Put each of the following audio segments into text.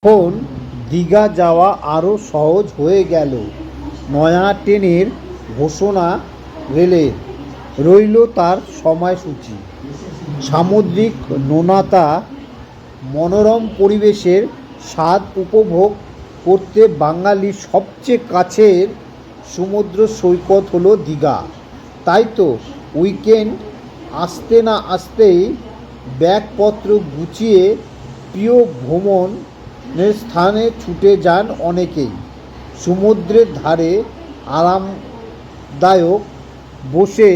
এখন দীঘা যাওয়া আরও সহজ হয়ে গেল। নয়া ট্রেনের ঘোষণা রেলের, রইল তার সময়সূচি। সামুদ্রিক নোনাতা মনোরম পরিবেশের স্বাদ উপভোগ করতে বাঙালির সবচেয়ে কাছের সমুদ্র সৈকত হলো দীঘা। তাই তো উইকেন্ড আসতে না আসতেই ব্যাগপত্র গুছিয়ে প্রিয় ভ্রমণের স্থানে ছুটে যান অনেকেই। সমুদ্রের ধারে আরামদায়ক বসে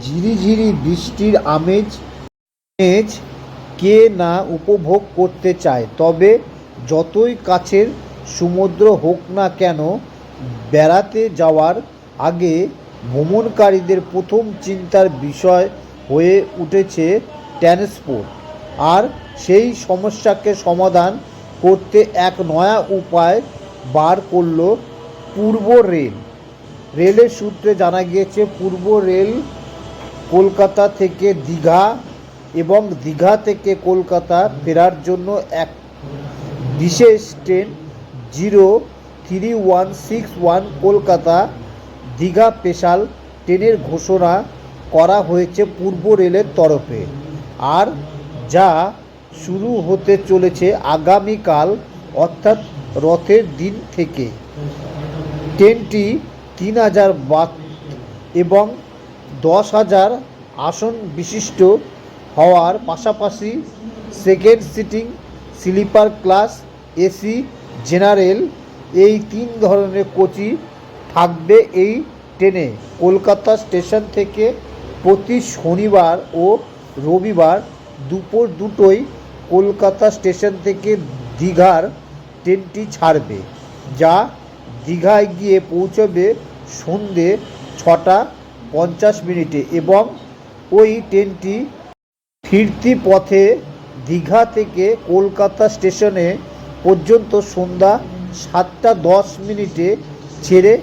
ঝিরিঝিরি বৃষ্টির আমেজ কে না উপভোগ করতে চায়। তবে যতই কাছের সমুদ্র হোক না কেন, বেড়াতে যাওয়ার আগে ভ্রমণকারীদের প্রথম চিন্তার বিষয় হয়ে উঠেছে ট্রান্সপোর্ট। আর সেই সমস্যাকে সমাধান করতে এক নয়া উপায় বার করল পূর্ব রেল। রেলের সূত্রে জানা গিয়েছে, পূর্ব রেল কলকাতা থেকে দীঘা এবং দীঘা থেকে কলকাতা ফেরার জন্য এক বিশেষ ট্রেন 03161 কলকাতা দীঘা স্পেশাল ট্রেনের ঘোষণা করা হয়েছে পূর্ব রেলের তরফে, আর যা শুরু হতে চলেছে আগামীকাল অর্থাৎ রথের দিন থেকে। ট্রেনটি 3000 বাথ এবং 10,000 আসন বিশিষ্ট হওয়ার পাশাপাশি second sitting, sleeper class, AC, general এই 3 ধরনের কোচই থাকবে এই ট্রেনে। কলকাতা স্টেশন থেকে প্রতি শনিবার ও রবিবার দুপুর 2টোয় কলকাতা স্টেশন থেকে দীঘার ট্রেনটি ছাড়বে, যা দীঘায় গিয়ে পৌঁছবে সন্ধে 6:50 এবং ওই ট্রেনটি ফিরতি পথে দীঘা থেকে কলকাতা স্টেশনে পর্যন্ত সন্ধ্যা 7:10 ছেড়ে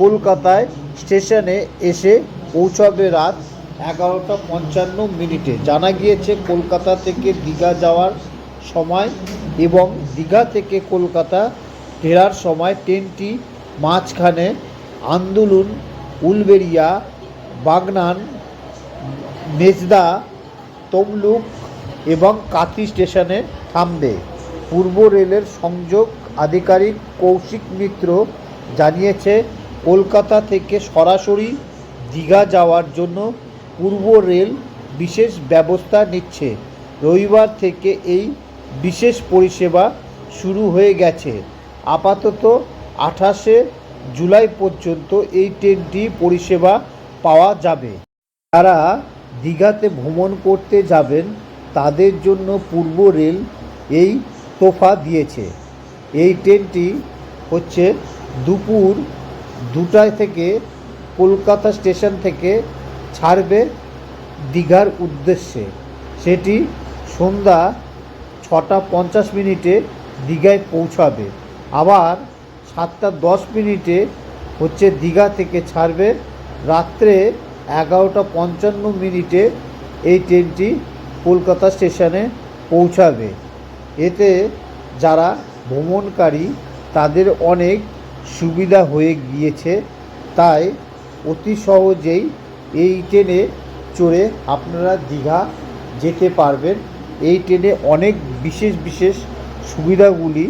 কলকাতায় স্টেশনে এসে পৌঁছাবে রাত 11:55। জানা গিয়েছে কলকাতা থেকে দীঘা যাওয়ার সময় এবং দীঘা থেকে কলকাতা ফেরার সময় ট্রেনটি মাঝখানে আন্দুলুন, উলবেড়িয়া, বাগনান, মেজদা, তমলুক এবং কাথি স্টেশনে থামবে। পূর্ব রেলের সংযোগ আধিকারিক কৌশিক মিত্র জানিয়েছে, কলকাতা থেকে সরাসরি দীঘা যাওয়ার জন্য পূর্ব রেল বিশেষ ব্যবস্থা নিচ্ছে। রবিবার থেকে এই বিশেষ পরিষেবা শুরু হয়ে গেছে। আপাতত 28শে জুলাই পর্যন্ত এই ট্রেনটি পরিষেবা পাওয়া যাবে। যারা দীঘাতে ভ্রমণ করতে যাবেন তাদের জন্য পূর্ব রেল এই তোফা দিয়েছে। এই ট্রেনটি হচ্ছে দুপুর 2টা থেকে কলকাতা স্টেশন থেকে ছাড়বে দীঘার উদ্দেশ্যে। সেটি সন্ধ্যা 6:50 দীঘায় পৌঁছাবে। আবার 7:10 হচ্ছে দীঘা থেকে ছাড়বে। রাত্রে 11:55 এই ট্রেনটি কলকাতা স্টেশনে পৌঁছাবে। এতে যারা ভ্রমণকারী তাদের অনেক সুবিধা হয়ে গিয়েছে। তাই অতি সহজেই এই ট্রেনে চড়ে আপনারা দীঘা যেতে পারবেন। এই ট্রেনে অনেক বিশেষ বিশেষ সুবিধাগুলি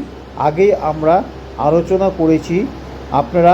আগেই আমরা আলোচনা করেছি, আপনারা